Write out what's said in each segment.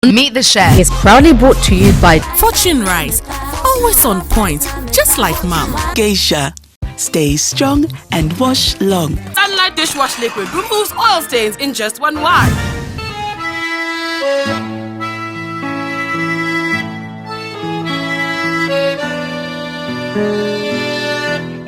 Meet the Chef is proudly brought to you by Fortune Rice, always on point, just like Mom. Geisha, stay strong and wash long. Sunlight dishwash liquid removes oil stains in just one wash.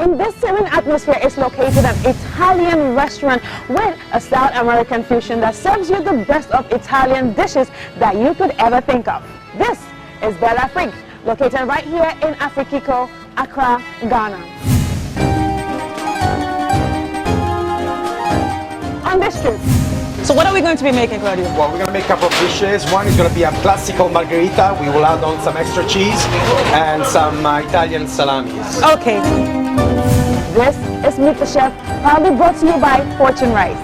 In this serene atmosphere is located an Italian restaurant with a South American fusion that serves you the best of Italian dishes that you could ever think of. This is BellaAfrik, located right here in Afrikiko, Accra, Ghana. On this trip. So what are we going to be making, Claudio? Well, we're going to make a couple of dishes. One is going to be a classical margherita. We will add on some extra cheese and some Italian salamis. Okay. This is Meet the Chef, proudly brought to you by Fortune Rice.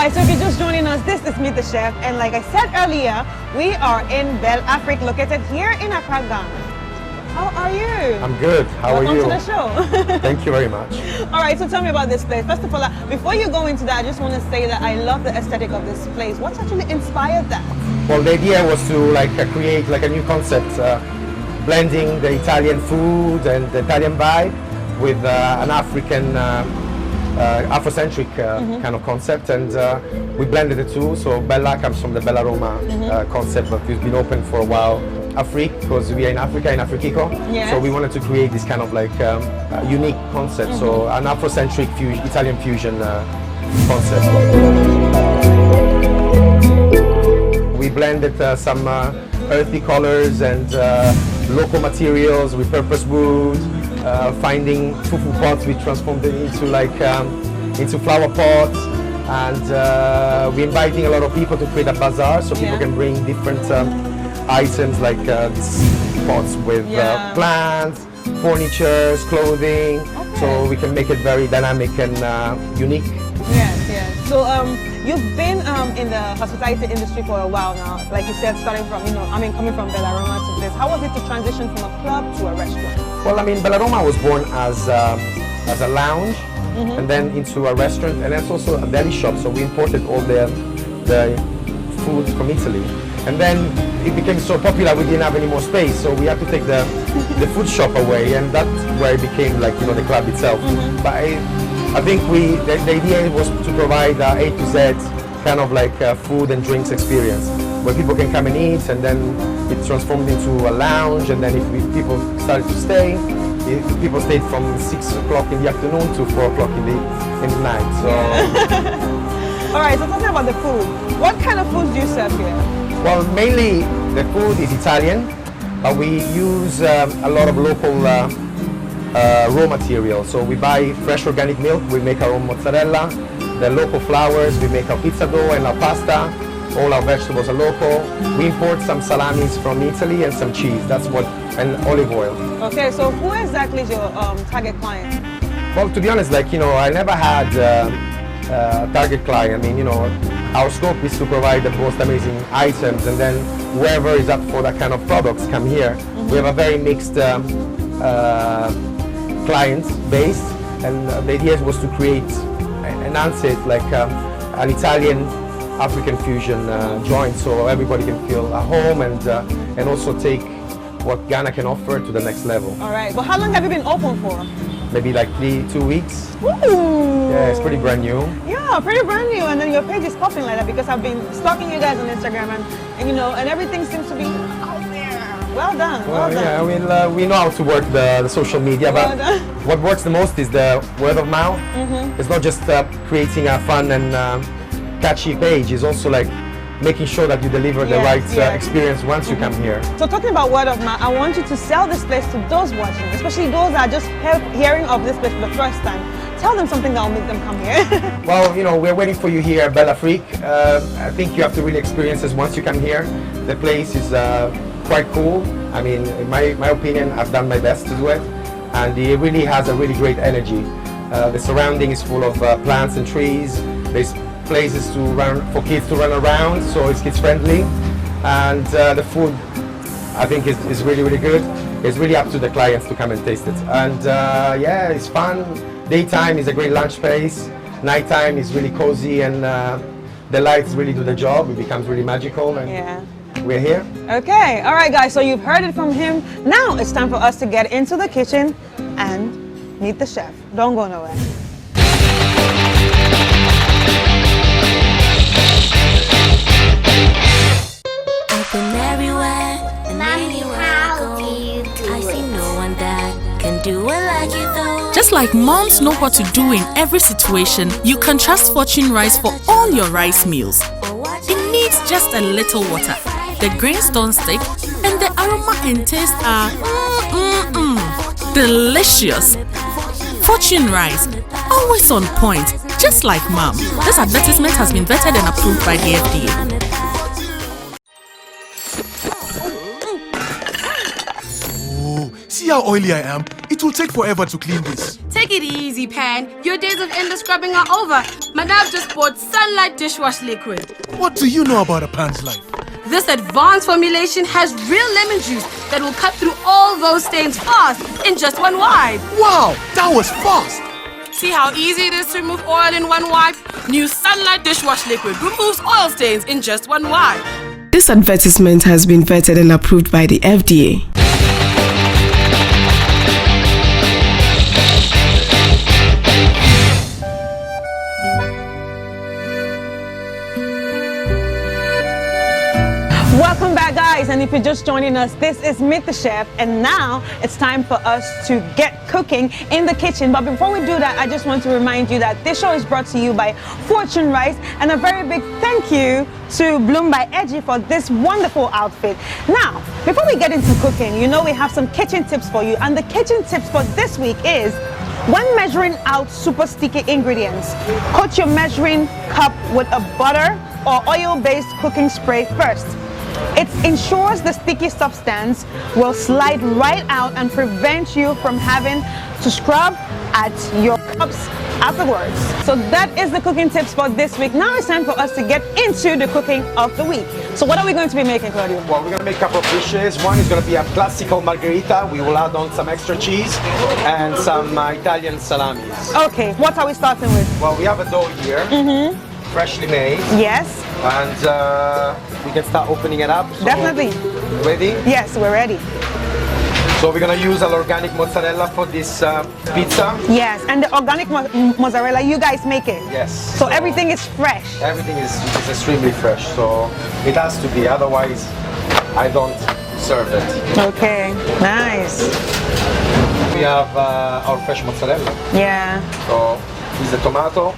So if you're just joining us, this is Meet the Chef, and like I said earlier, we are in BellaAfrik, located here in Accra, Ghana. How are you? I'm good. How are you? Welcome to the show. Thank you very much. All right, so tell me about this place. First of all, before you go into that, I just want to say that I love the aesthetic of this place. What actually inspired that? Well, the idea was to create a new concept, blending the Italian food and the Italian vibe with an African Afrocentric kind of concept, and we blended the two. So Bella comes from the BellaAroma concept, but we've been open for a while. Afrik, because we are in Africa, in Afrikiko, so we wanted to create this kind of unique concept, so an Afrocentric Italian fusion concept. We blended some earthy colors and local materials with purpose wood. Finding fufu pots, we transformed it into flower pots, and we're inviting a lot of people to create a bazaar, so people can bring different items like these pots with plants, furniture, clothing, so we can make it very dynamic and unique. Yes, yes. So you've been in the hospitality industry for a while now, like you said, starting from, coming from BellaAroma to this. How was it to transition from a club to a restaurant? Well, BellaAroma was born as a lounge, and then into a restaurant, and it's also a deli shop. So we imported all the food from Italy, and then it became so popular we didn't have any more space, so we had to take the food shop away, and that's where it became the club itself. But I think the idea was to provide A to Z kind of food and drinks experience, where people can come and eat, and then it transformed into a lounge, and then if people started to stay, people stayed from 6 o'clock in the afternoon to 4 o'clock in the night. So. All right, so talking about the food, what kind of food do you serve here? Well, mainly the food is Italian, but we use a lot of local raw materials. So we buy fresh organic milk, we make our own mozzarella, the local flours, we make our pizza dough and our pasta. All our vegetables are local. We import some salamis from Italy and some cheese. And olive oil. Okay, so who exactly is your target client? Well, to be honest, I never had a target client. Our scope is to provide the most amazing items, and then whoever is up for that kind of products come here. We have a very mixed client base, and the idea was to enhance it an Italian African fusion joint, so everybody can feel at home, and also take what Ghana can offer to the next level. All right, but how long have you been open for? Maybe 2 weeks. Ooh. Yeah, it's pretty brand new. Yeah, pretty brand new, and then your page is popping like that because I've been stalking you guys on Instagram, and everything seems to be out there. Well done, well done. Yeah, we know how to work the social media, but what works the most is the word of mouth. It's not just creating a fun and catchy page, it's also making sure that you deliver the right experience once you come here. So talking about word of mouth, I want you to sell this place to those watching, especially those that are just hearing of this place for the first time. Tell them something that will make them come here. Well, we're waiting for you here at BellaAfrik. I think you have to really experience this once you come here. The place is quite cool, I mean, in my opinion, I've done my best to do it, and it really has a really great energy. The surrounding is full of plants and trees. There's places to run for kids to run around, so it's kids friendly, and the food I think is really good. It's really up to the clients to come and taste it, and yeah, it's fun. Daytime is a great lunch space. Nighttime is really cozy, and the lights really do the job. It becomes really magical, and Yeah. we're here. Okay, all right, guys. So you've heard it from him. Now it's time for us to get into the kitchen and meet the chef. Don't go nowhere. I've been everywhere and anywhere I go. I see no one that can do it like you though. Just like moms know what to do in every situation, you can trust Fortune Rice for all your rice meals. It needs just a little water. The grains don't stick, and the aroma and taste are delicious. Fortune Rice, always on point, just like mom. This advertisement has been vetted and approved by the FDA. See how oily I am? It will take forever to clean this. Take it easy, Pan. Your days of endless scrubbing are over. Madame just bought Sunlight Dishwash Liquid. What do you know about a pan's life? This advanced formulation has real lemon juice that will cut through all those stains fast in just one wipe. Wow, that was fast. See how easy it is to remove oil in one wipe? New Sunlight Dishwash Liquid removes oil stains in just one wipe. This advertisement has been vetted and approved by the FDA. Welcome back, guys, and if you're just joining us, this is Meet the Chef, and now it's time for us to get cooking in the kitchen. But before we do that, I just want to remind you that this show is brought to you by Fortune Rice, and a very big thank you to Bloom by Edgy for this wonderful outfit. Now, before we get into cooking, you know we have some kitchen tips for you, and the kitchen tips for this week is: when measuring out super sticky ingredients, coat your measuring cup with a butter or oil-based cooking spray first. It ensures the sticky substance will slide right out and prevent you from having to scrub at your cups afterwards. So that is the cooking tips for this week. Now it's time for us to get into the cooking of the week. So what are we going to be making, Claudio? Well, we're going to make a couple of dishes. One is going to be a classical margherita. We will add on some extra cheese and some Italian salamis. Okay, what are we starting with? Well, we have a dough here, freshly made, Yes, and we can start opening it up. So, definitely. Ready? Yes, we're ready. So we're going to use an organic mozzarella for this pizza. Yes, and the organic mozzarella, you guys make it? Yes. So everything is fresh? Everything is extremely fresh, so it has to be, otherwise I don't serve it. Okay, nice. We have our fresh mozzarella. Yeah, So this is the tomato.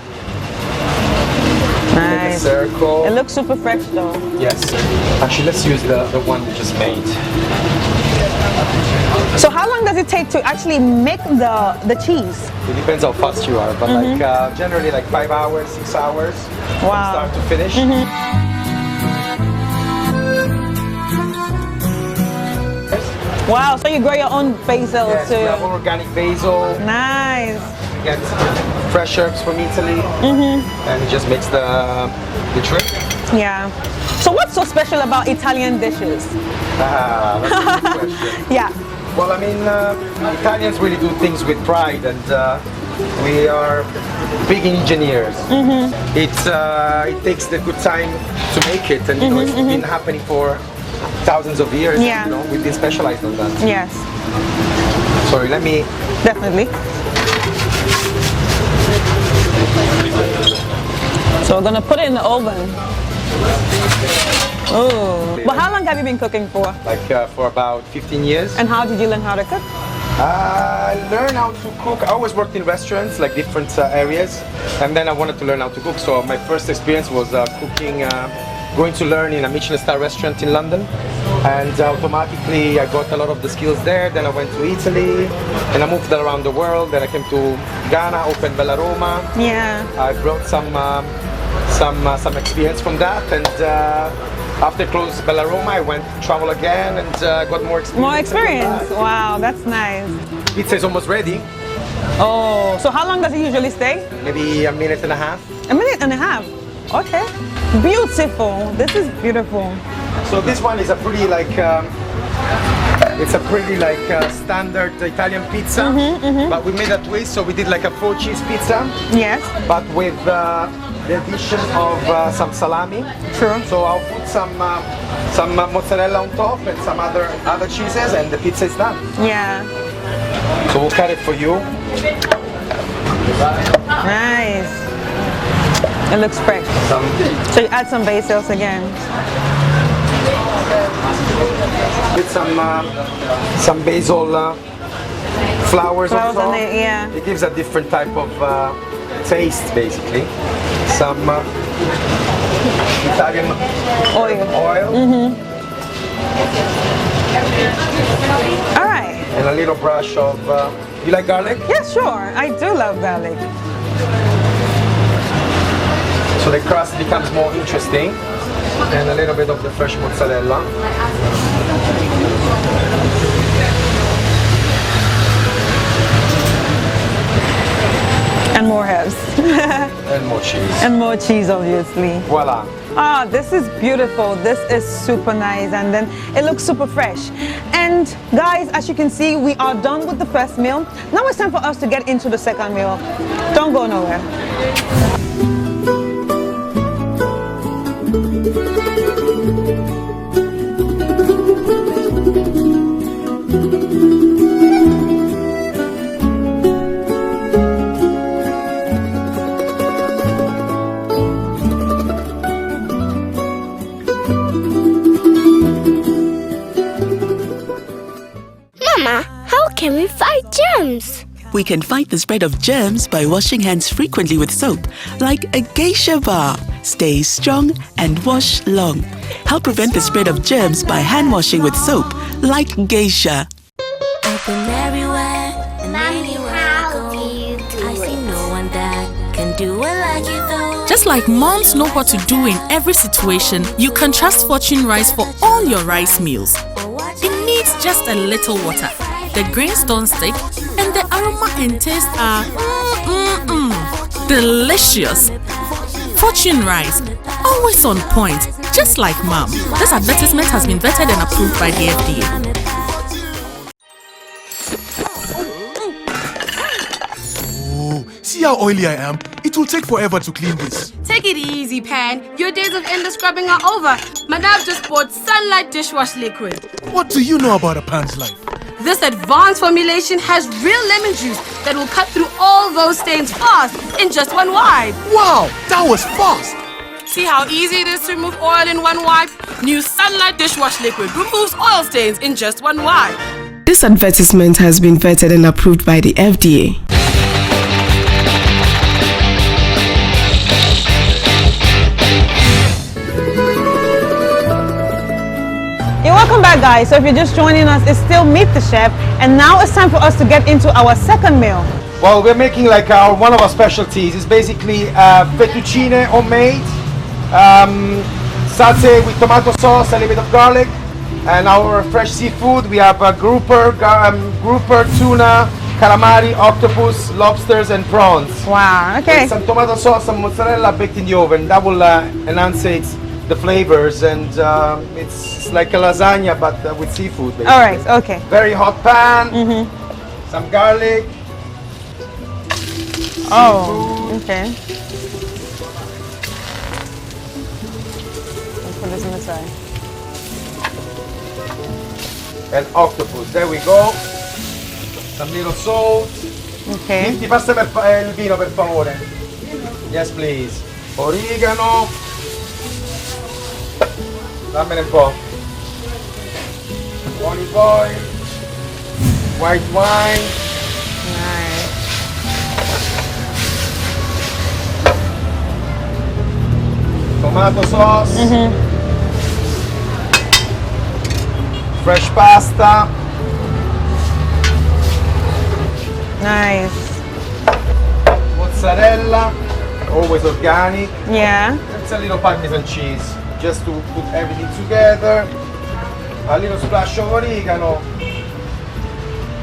Make a nice. circle. It looks super fresh though. Yes. Actually, let's use the one we just made. So how long does it take to actually make the cheese? It depends how fast you are, but like generally like 5 hours, 6 hours from Wow. start to finish. Wow, so you grow your own basil Yes, we have too. organic basil. Nice. We get fresh herbs from Italy, and it just makes the trip. Yeah. So what's so special about Italian dishes? That's a good question. Yeah. Well, I mean, Italians really do things with pride, and we are big engineers. It takes the good time to make it, and you know, it's been happening for thousands of years. Yeah. You know, we've been specialized on that. Yes, Sorry, let me. definitely. So we're gonna put it in the oven. Oh. But how long have you been cooking for? Like for about 15 years. And how did you learn how to cook? I learned how to cook. I always worked in restaurants, like different areas, and then I wanted to learn how to cook. So my first experience was cooking, going to learn in a Michelin-star restaurant in London, and automatically I got a lot of the skills there. Then I went to Italy, and I moved around the world. Then I came to Ghana, opened BellaAfrik. Yeah. I brought some experience from that, and After closed BellaAfrik, I went to travel again and got more experience. More experience. Wow, that's nice. Pizza is almost ready. Oh, so how long does it usually stay? Maybe a minute and a half. A minute and a half. Okay. Beautiful. This is beautiful. So this one is a pretty it's a pretty standard Italian pizza, but we made a twist, so we did like a 4-cheese pizza. Yes. But with the addition of some salami. True. So I'll put some mozzarella on top and some other cheeses, and the pizza is done. Yeah. So we'll cut it for you. Nice. It looks fresh. So you add some basils again. With some basil flowers on top. Yeah. It gives a different type of taste, basically. Some Italian oil. All right. And a little brush of. You like garlic? Yeah, sure. I do love garlic. So the crust becomes more interesting. And a little bit of the fresh mozzarella. And more herbs. And more cheese. And more cheese, obviously. Voila. Ah, this is beautiful. This is super nice, and then it looks super fresh. And guys, as you can see, we are done with the first meal. Now it's time for us to get into the second meal. Don't go nowhere. Mama, how can we fight germs? We can fight the spread of germs by washing hands frequently with soap, like a geisha bar. Stay strong and wash long. Help prevent the spread of germs by hand washing with soap, like geisha. I've been everywhere and anywhere I go. I see no one that can do it like you do. Just like moms know what to do in every situation, you can trust Fortune Rice for all your rice meals. It needs just a little water. The grains don't stick, and the aroma and taste are delicious. Fortune Rice, always on point, just like mom. This advertisement has been vetted and approved by the FDA. See how oily I am? It will take forever to clean this. Take it easy, Pan. Your days of endless scrubbing are over. Madame just bought Sunlight Dishwash Liquid. What do you know about a pan's life? This advanced formulation has real lemon juice that will cut through all those stains fast in just one wipe. Wow, that was fast! See how easy it is to remove oil in one wipe? New Sunlight Dishwash Liquid removes oil stains in just one wipe. This advertisement has been vetted and approved by the FDA. You're welcome back, guys. So if you're just joining us, it's still Meet the Chef, and now it's time for us to get into our second meal. Well, we're making like one of our specialties. It's basically fettuccine homemade, satay with tomato sauce, a little bit of garlic, and our fresh seafood. We have grouper, tuna, calamari, octopus, lobsters, and prawns. Wow, okay. With some tomato sauce, some mozzarella baked in the oven. That will enhance the flavors, and it's like a lasagna but with seafood, basically. All right, okay. Very hot pan, some garlic. Oh, okay. Let's put this on the side. And octopus, there we go. Some little salt. Okay. Ti passa il vino, per favore. Yes, please. Origano. Dammene un po'. Olive oil. White wine. Nice. Tomato sauce. Fresh pasta. Nice. Mozzarella. Always organic. Yeah. It's a little Parmesan cheese. just to put everything together. A little splash of oregano.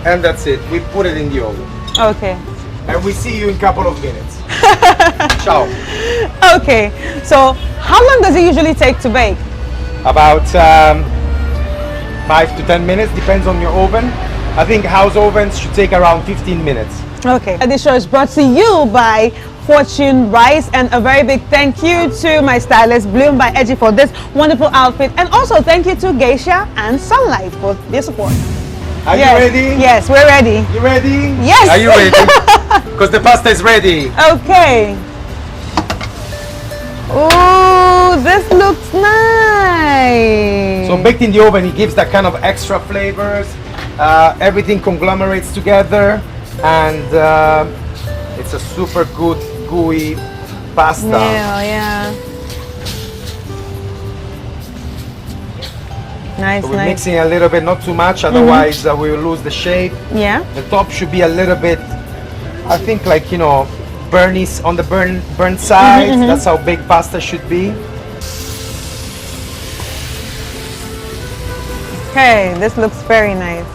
And that's it. We put it in the oven. Okay. And we see you in a couple of minutes. Ciao. Okay. So how long does it usually take to bake? About 5 to 10 minutes, depends on your oven. I think house ovens should take around 15 minutes. Okay. This show is brought to you by Fortune Rice, and a very big thank you to my stylist Bloom by Edgy for this wonderful outfit, and also thank you to Geisha and Sunlight for their support. Are you ready? Yes, we're ready. You ready? Yes. Are you ready? Because the pasta is ready. Okay. Oh, this looks nice. So baked in the oven, it gives that kind of extra flavors. Everything conglomerates together, and it's a super good gooey pasta. Yeah. Nice, So we're nice. mixing a little bit, not too much, otherwise we will lose the shape. Yeah. The top should be a little bit, I think, like, you know, burnish on the burnt side. That's how baked pasta should be. Okay, this looks very nice.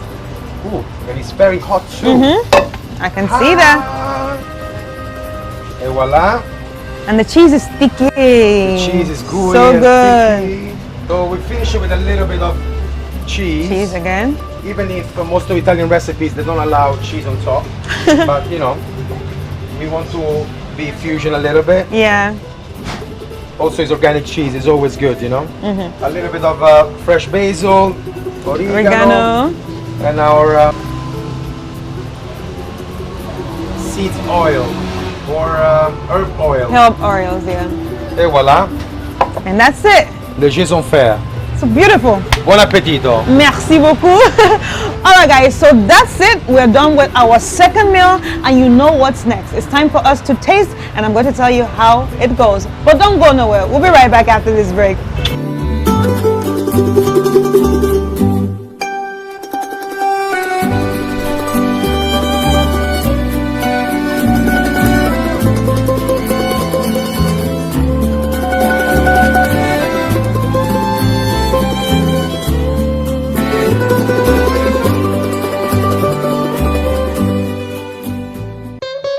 Ooh, and it's very hot too. I can see that. Et voila. And the cheese is sticky. The cheese is gooey So and good. sticky. So we finish it with a little bit of cheese. Cheese again. Even if most of Italian recipes, they don't allow cheese on top. But, you know, we want to be fusion a little bit. Yeah. Also, it's organic cheese. It's always good, you know. A little bit of fresh basil, oregano. And our seed oil or herb oil. Herb oils, yeah. Et voilà, And that's it. le jeux sont faits. So beautiful. Buon appetito. Merci beaucoup. Alright guys, so that's it. We're done with our second meal, and you know what's next. It's time for us to taste, and I'm going to tell you how it goes. But don't go nowhere. We'll be right back after this break.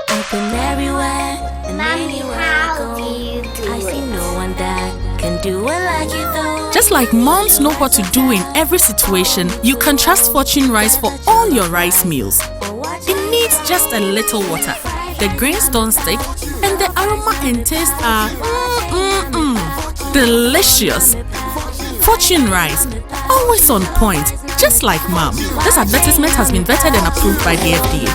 I've been everywhere and anywhere I go. I see no one that can do it like you do. Just like moms know what to do in every situation, you can trust Fortune Rice for all your rice meals. It needs just a little water. The grains don't stick, and the aroma and taste are delicious. Fortune Rice, always on point, just like mom. This advertisement has been vetted and approved by the FDA.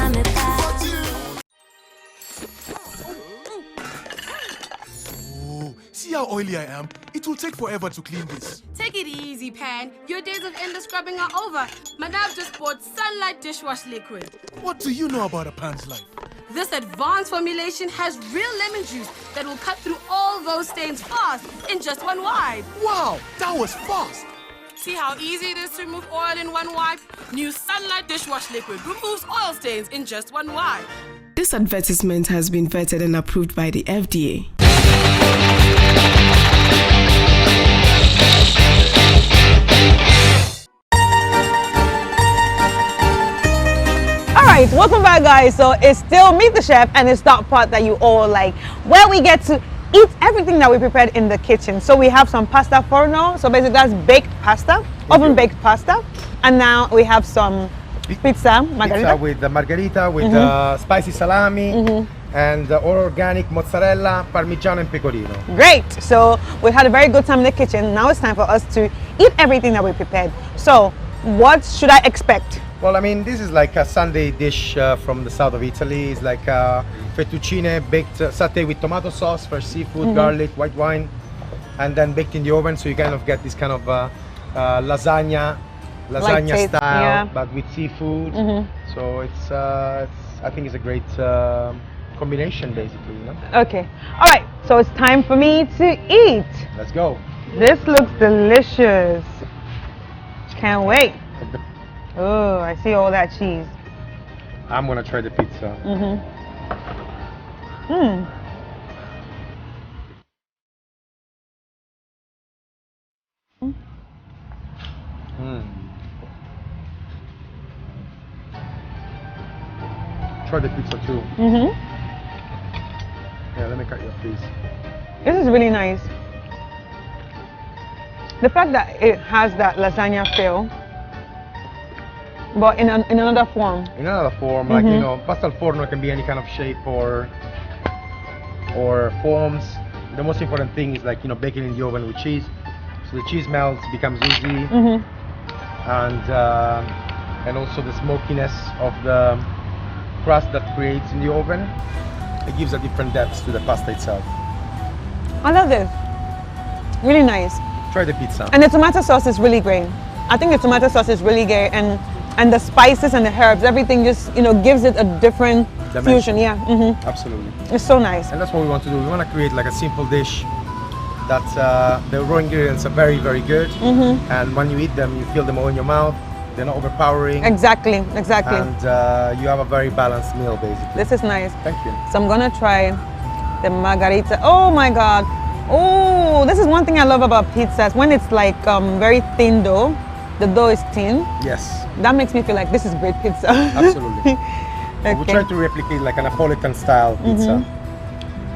See how oily I am? It will take forever to clean this. Take it easy, Pan. Your days of endless scrubbing are over. Madame just bought Sunlight dishwash liquid. What do you know about a pan's life? This advanced formulation has real lemon juice that will cut through all those stains fast in just one wipe. Wow, that was fast. See how easy it is to remove oil in one wipe? New Sunlight dishwash liquid removes oil stains in just one wipe. This advertisement has been vetted and approved by the FDA. Alright, welcome back guys. So it's still Meet the Chef, and it's that part that you all like, where we get to eat everything that we prepared in the kitchen. So we have some pasta forno, so basically that's baked pasta, oven baked pasta, and now we have some pizza margherita. Pizza with the margherita, with spicy salami, and organic mozzarella, parmigiano, and pecorino. Great. So we had a very good time in the kitchen. Now it's time for us to eat everything that we prepared. So what should I expect? Well, I mean, this is like a Sunday dish from the south of Italy. It's like fettuccine baked satay with tomato sauce, fresh seafood, garlic, white wine, and then baked in the oven. So you kind of get this kind of lasagna taste, style, yeah. but with seafood. So it's I think it's a great combination, basically. You know? Okay. All right. So it's time for me to eat. Let's go. This looks delicious. Can't wait. Oh, I see all that cheese. I'm gonna try the pizza. try the pizza too. Mm-hmm. Yeah, let me cut your piece. This is really nice. The fact that it has that lasagna feel, but in another form. In another form, like you know, pasta al forno can be any kind of shape or forms. The most important thing is like, you know, baking in the oven with cheese. So the cheese melts, becomes oozy, and also the smokiness of the crust that creates in the oven. It gives a different depth to the pasta itself. I love this. Really nice. Try the pizza. And the tomato sauce is really great. I think the tomato sauce is really great, and the spices and the herbs, everything just, you know, gives it a different fusion. Yeah. Absolutely. It's so nice. And that's what we want to do. We want to create like a simple dish that the raw ingredients are very, very good. And when you eat them, you feel them all in your mouth. They're not overpowering. Exactly. And you have a very balanced meal, basically. This is nice. Thank you. So I'm gonna try the margarita. Oh my God. Oh, this is one thing I love about pizzas. When it's like very thin dough, the dough is thin. Yes. That makes me feel like this is great pizza. Absolutely. Okay. We try to replicate like a Napolitan style pizza.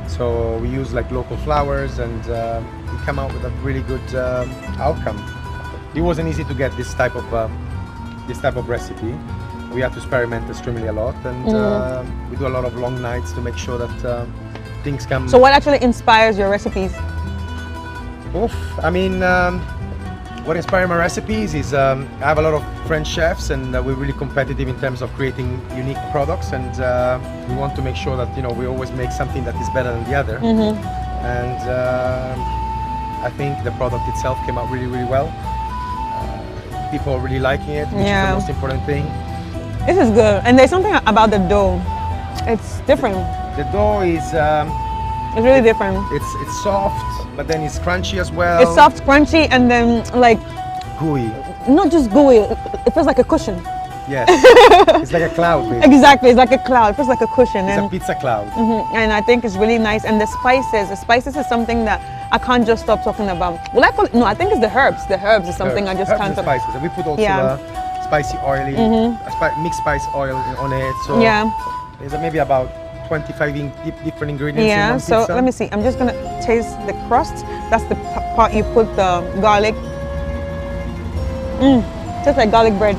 So we use like local flours, and we come out with a really good outcome. It wasn't easy to get this type of recipe. We had to experiment extremely a lot, and we do a lot of long nights to make sure that things come. So what actually inspires your recipes? Oof, I mean, what inspires my recipes is I have a lot of French chefs, and we're really competitive in terms of creating unique products, and we want to make sure that, you know, we always make something that is better than the other. And I think the product itself came out really, really well. People are really liking it, which is the most important thing. This is good, and there's something about the dough. It's different. The dough is it's really different. It's soft, but then it's crunchy as well. It's soft, crunchy, and then like gooey. Not just gooey. It feels like a cushion. Yes, it's like a cloud. Basically. Exactly, it's like a cloud. It feels like a cushion. It's a pizza cloud. And I think it's really nice. And the spices is something that I can't just stop talking about. Well, I call it, no, I think it's the herbs. The herbs is something I just can't stop. Spices. And we put also spicy oil, mixed spice oil on it. So there's maybe about 25 different ingredients in one pizza. So let me see. I'm just gonna taste the crust. That's the part you put the garlic. Tastes like garlic bread.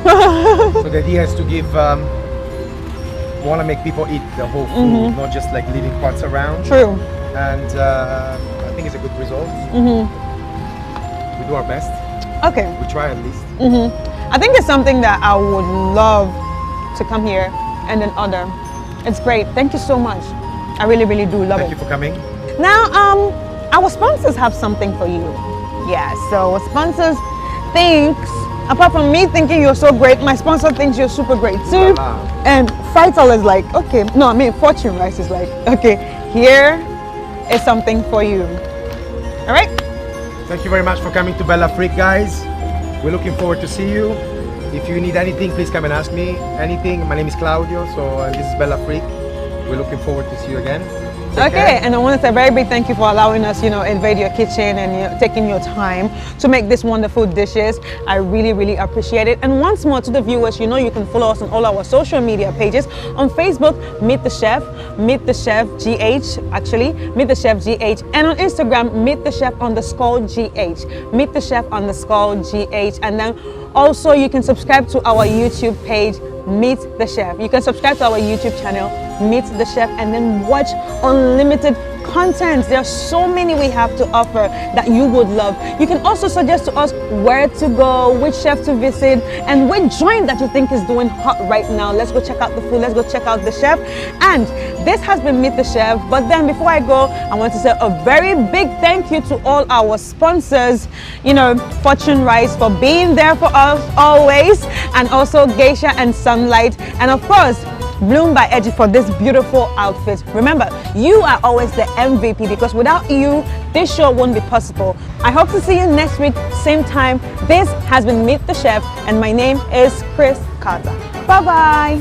So the idea is to give, we want to make people eat the whole food, not just like leaving parts around. True. And I think it's a good result. We do our best. Okay. We try at least. I think it's something that I would love to come here and then order. It's great. Thank you so much. I really, really do love it. Thank you for coming. Now, our sponsors have something for you. Yeah, so sponsors thinks, apart from me thinking you're so great, my sponsor thinks you're super great too. And Vital is like, okay, no, I mean Fortune Rice is like, okay, here is something for you. All right? Thank you very much for coming to BellaAfrik, guys. We're looking forward to see you. If you need anything, please come and ask me anything. My name is Claudio, so this is BellaAfrik. We're looking forward to see you again. Take care. And I want to say a very big thank you for allowing us, invade your kitchen and taking your time to make these wonderful dishes. I really, really appreciate it. And once more to the viewers, you can follow us on all our social media pages. On Facebook, Meet the Chef GH, actually, Meet the Chef GH. And on Instagram, Meet the Chef _GH. Meet the Chef _GH. And then also you can subscribe to our YouTube page, Meet the Chef. You can subscribe to our YouTube channel, Meet the Chef, and then watch unlimited content. There are so many we have to offer that you would love. You can also suggest to us where to go, which chef to visit, and which joint that you think is doing hot right now. Let's go check out the food. Let's go check out the chef. And this has been Meet the Chef. But then before I go, I want to say a very big thank you to all our sponsors, Fortune Rice for being there for us always, and also Geisha and Sunlight, and of course, Bloom by Edgy for this beautiful outfit. Remember, you are always the MVP, because without you, this show won't be possible. I hope to see you next week, same time. This has been Meet the Chef, and my name is Chris Carter. Bye-bye.